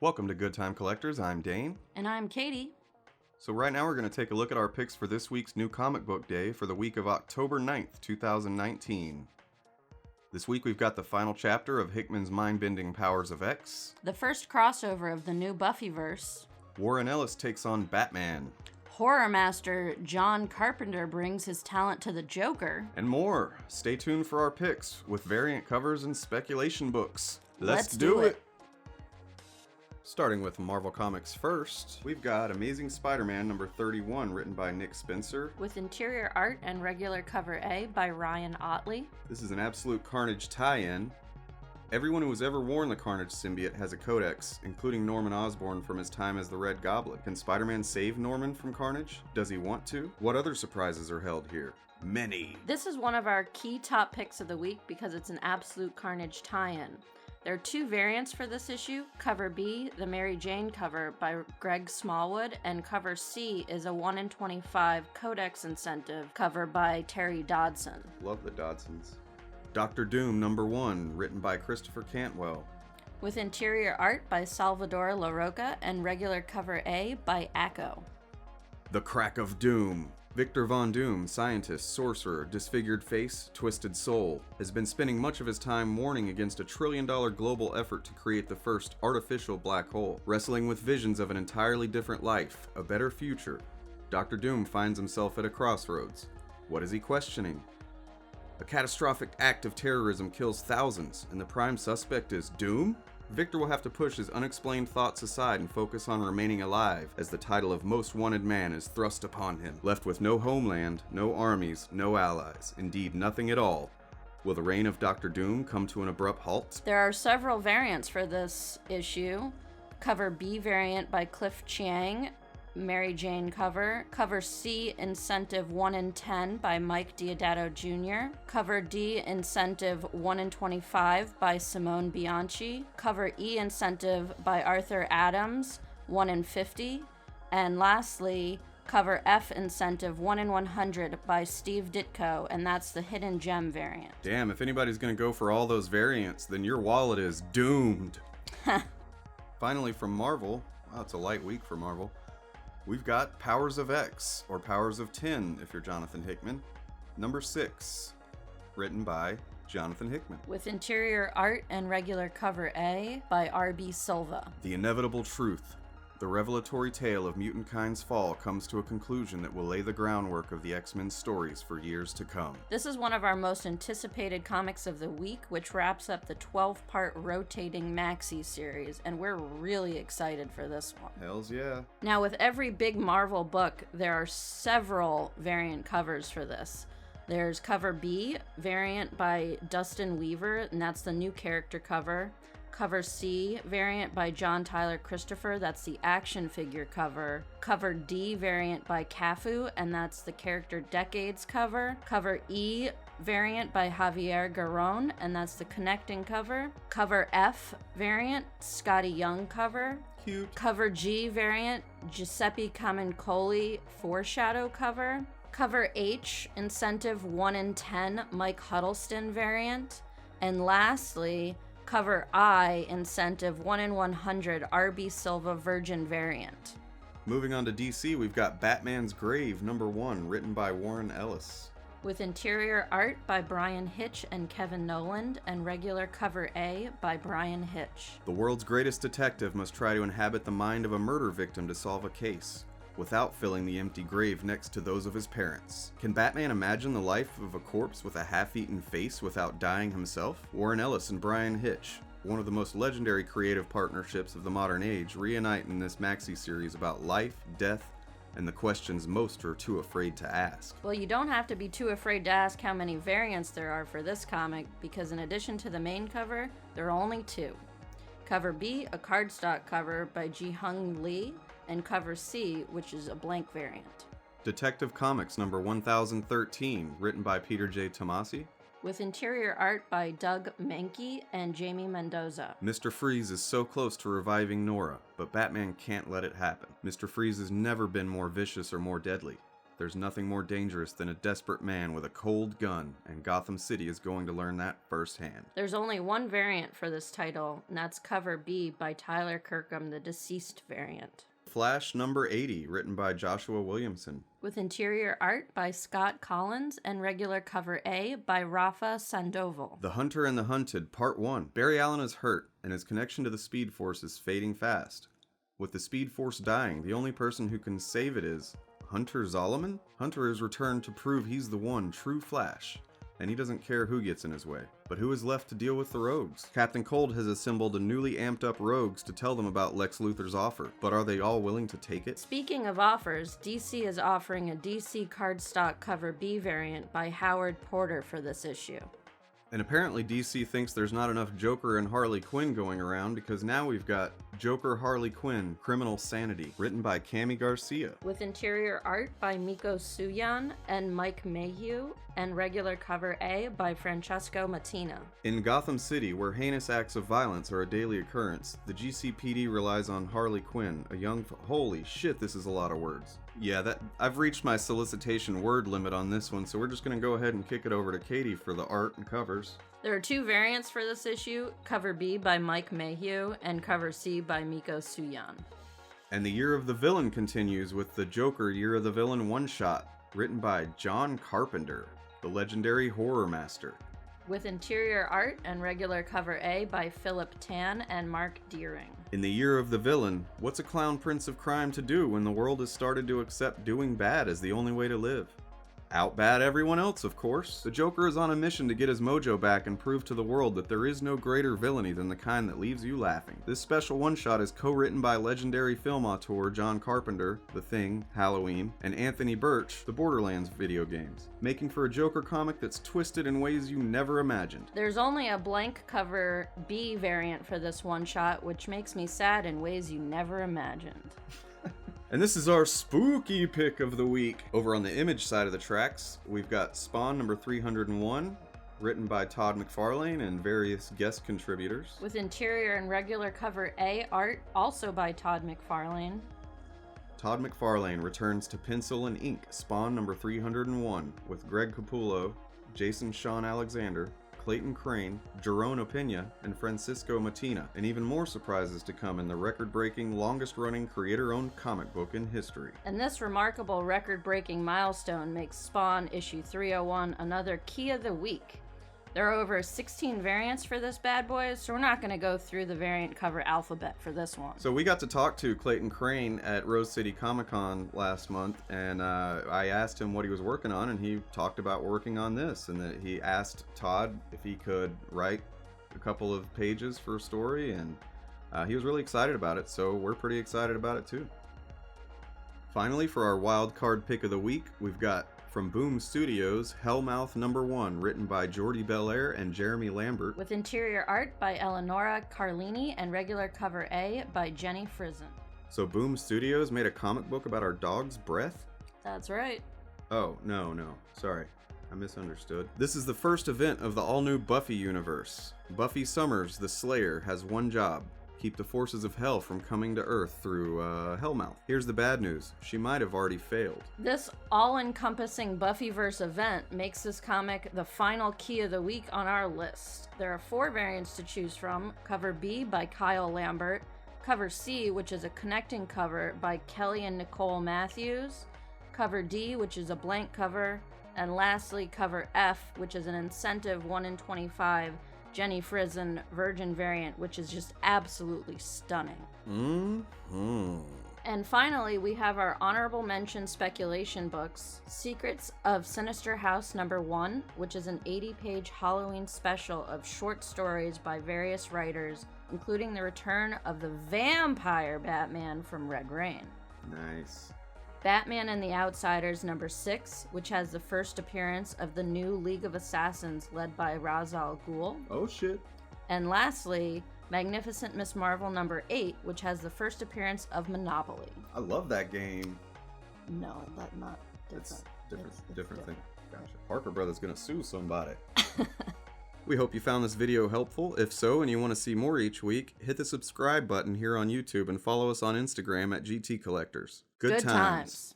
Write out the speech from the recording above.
Welcome to Good Time Collectors. I'm Dane. And I'm Katie. So right now we're going to take a look at our picks for this week's new comic book day for the week of October 9th, 2019. This week we've got the final chapter of Hickman's mind-bending Powers of X. The first crossover of the new Buffyverse. Warren Ellis takes on Batman. Horror master John Carpenter brings his talent to the Joker. And more. Stay tuned for our picks with variant covers and speculation books. Let's do it! Starting with Marvel Comics first, we've got Amazing Spider-Man number 31, written by Nick Spencer. With interior art and regular cover A by Ryan Ottley. This is an Absolute Carnage tie-in. Everyone who has ever worn the Carnage symbiote has a codex, including Norman Osborn from his time as the Red Goblin. Can Spider-Man save Norman from Carnage? Does he want to? What other surprises are held here? Many. This is one of our key top picks of the week because it's an Absolute Carnage tie-in. There are two variants for this issue. Cover B, the Mary Jane cover by Greg Smallwood, and cover C is a 1 in 25 Codex incentive cover by Terry Dodson. Love the Dodsons. Dr. Doom number 1, written by Christopher Cantwell. With interior art by Salvador LaRocca and regular cover A by Acco. The Crack of Doom. Victor Von Doom, scientist, sorcerer, disfigured face, twisted soul, has been spending much of his time warning against a $1 trillion global effort to create the first artificial black hole. Wrestling with visions of an entirely different life, a better future, Dr. Doom finds himself at a crossroads. What is he questioning? A catastrophic act of terrorism kills thousands, and the prime suspect is Doom? Victor will have to push his unexplained thoughts aside and focus on remaining alive as the title of Most Wanted Man is thrust upon him. Left with no homeland, no armies, no allies, indeed nothing at all. Will the reign of Dr. Doom come to an abrupt halt? There are several variants for this issue. Cover B variant by Cliff Chiang, Mary Jane cover. Cover C incentive 1 in 10 by Mike Diodato Jr. Cover D incentive 1 in 25 by Simone Bianchi. Cover E incentive by Arthur Adams 1 in 50. And lastly, cover F incentive 1 in 100 by Steve Ditko, and that's the Hidden Gem variant. Damn, if anybody's gonna go for all those variants, then your wallet is doomed. Finally from Marvel, wow, it's a light week for Marvel. We've got Powers of X, or Powers of 10 if you're Jonathan Hickman, number 6, written by Jonathan Hickman. With interior art and regular cover A by R.B. Silva. The inevitable truth. The revelatory tale of mutant-kind's fall comes to a conclusion that will lay the groundwork of the X-Men's stories for years to come. This is one of our most anticipated comics of the week, which wraps up the 12-part rotating maxi series, and we're really excited for this one. Hells yeah. Now, with every big Marvel book, there are several variant covers for this. There's cover B, variant by Dustin Weaver, and that's the new character cover. Cover C, variant by John Tyler Christopher, that's the action figure cover. Cover D, variant by Cafu, and that's the character Decades cover. Cover E, variant by Javier Garron, and that's the connecting cover. Cover F, variant, Scotty Young cover. Cute. Cover G, variant, Giuseppe Camuncoli foreshadow cover. Cover H, incentive 1 in 10, Mike Huddleston variant. And lastly, cover I, incentive 1 in 100, R.B. Silva Virgin variant. Moving on to DC, we've got Batman's Grave, number 1, written by Warren Ellis. With interior art by Brian Hitch and Kevin Noland, and regular cover A by Brian Hitch. The world's greatest detective must try to inhabit the mind of a murder victim to solve a case, without filling the empty grave next to those of his parents. Can Batman imagine the life of a corpse with a half-eaten face without dying himself? Warren Ellis and Brian Hitch, one of the most legendary creative partnerships of the modern age, reunite in this maxi series about life, death, and the questions most are too afraid to ask. Well, you don't have to be too afraid to ask how many variants there are for this comic, because in addition to the main cover, there are only 2. Cover B, a cardstock cover by Ji-Hung Lee, and cover C, which is a blank variant. Detective Comics number 1013, written by Peter J. Tomasi. With interior art by Doug Mankey and Jamie Mendoza. Mr. Freeze is so close to reviving Nora, but Batman can't let it happen. Mr. Freeze has never been more vicious or more deadly. There's nothing more dangerous than a desperate man with a cold gun, and Gotham City is going to learn that firsthand. There's only one variant for this title, and that's cover B by Tyler Kirkham, the deceased variant. Flash number 80, written by Joshua Williamson. With interior art by Scott Collins and regular cover A by Rafa Sandoval. The Hunter and the Hunted, Part 1. Barry Allen is hurt, and his connection to the Speed Force is fading fast. With the Speed Force dying, the only person who can save it is Hunter Zolomon? Hunter has returned to prove he's the one true Flash, and he doesn't care who gets in his way. But who is left to deal with the rogues? Captain Cold has assembled a newly amped up rogues to tell them about Lex Luthor's offer, but are they all willing to take it? Speaking of offers, DC is offering a DC cardstock cover B variant by Howard Porter for this issue. And apparently DC thinks there's not enough Joker and Harley Quinn going around, because now we've got Joker Harley Quinn, Criminal Sanity, written by Cami Garcia. With interior art by Miko Suyan and Mike Mayhew, and regular cover A by Francesco Mattina. In Gotham City, where heinous acts of violence are a daily occurrence, the GCPD relies on Harley Quinn, a young... Holy shit, this is a lot of words. Yeah, I've reached my solicitation word limit on this one, so we're just going to go ahead and kick it over to Katie for the art and covers. There are two variants for this issue, cover B by Mike Mayhew and cover C by Miko Suyan. And the Year of the Villain continues with the Joker Year of the Villain one-shot, written by John Carpenter, the legendary horror master. With interior art and regular cover A by Philip Tan and Mark Deering. In the Year of the Villain, what's a clown prince of crime to do when the world has started to accept doing bad as the only way to live? Outbad everyone else, of course. The Joker is on a mission to get his mojo back and prove to the world that there is no greater villainy than the kind that leaves you laughing. This special one-shot is co-written by legendary film auteur John Carpenter, The Thing, Halloween, and Anthony Birch, the Borderlands video games, making for a Joker comic that's twisted in ways you never imagined. There's only a blank cover B variant for this one-shot, which makes me sad in ways you never imagined. And this is our spooky pick of the week. Over on the Image side of the tracks, we've got Spawn number 301, written by Todd McFarlane and various guest contributors. With interior and regular cover A art, also by Todd McFarlane. Todd McFarlane returns to pencil and ink Spawn number 301 with Greg Capullo, Jason Sean Alexander, Clayton Crane, Jerome Opena, and Francisco Mattina, and even more surprises to come in the record-breaking, longest-running creator-owned comic book in history. And this remarkable record-breaking milestone makes Spawn issue 301 another key of the week. There are over 16 variants for this bad boy, so we're not going to go through the variant cover alphabet for this one. So we got to talk to Clayton Crane at Rose City Comic Con last month, and I asked him what he was working on, and he talked about working on this, and that he asked Todd if he could write a couple of pages for a story, and he was really excited about it, so we're pretty excited about it too. Finally, for our wild card pick of the week, we've got from Boom Studios, Hellmouth number 1, written by Jordi Belair and Jeremy Lambert. With interior art by Eleonora Carlini and regular cover A by Jenny Frizen. So Boom Studios made a comic book about our dog's breath? That's right. Oh, no. Sorry. I misunderstood. This is the first event of the all-new Buffy universe. Buffy Summers, the Slayer, has one job. Keep the forces of hell from coming to Earth through Hellmouth. Here's the bad news. She might have already failed. This all-encompassing Buffyverse event makes this comic the final key of the week on our list. There are 4 variants to choose from. Cover B by Kyle Lambert. Cover C, which is a connecting cover by Kelly and Nicole Matthews. Cover D, which is a blank cover. And lastly, cover F, which is an incentive 1 in 25 Jenny Frizen Virgin variant, which is just absolutely stunning. And finally, we have our honorable mention speculation books, Secrets of Sinister House number 1, which is an 80-page Halloween special of short stories by various writers, including the return of the vampire Batman from Red Rain. Nice. Batman and the Outsiders number 6, which has the first appearance of the new League of Assassins led by Ra's al Ghul. Oh shit. And lastly, Magnificent Miss Marvel number 8, which has the first appearance of Monopoly. I love that game. No, that's not different. It's different thing. Gotcha. Parker Brothers gonna sue somebody. We hope you found this video helpful. If so, and you want to see more each week, hit the subscribe button here on YouTube and follow us on Instagram at GT Collectors. Good times.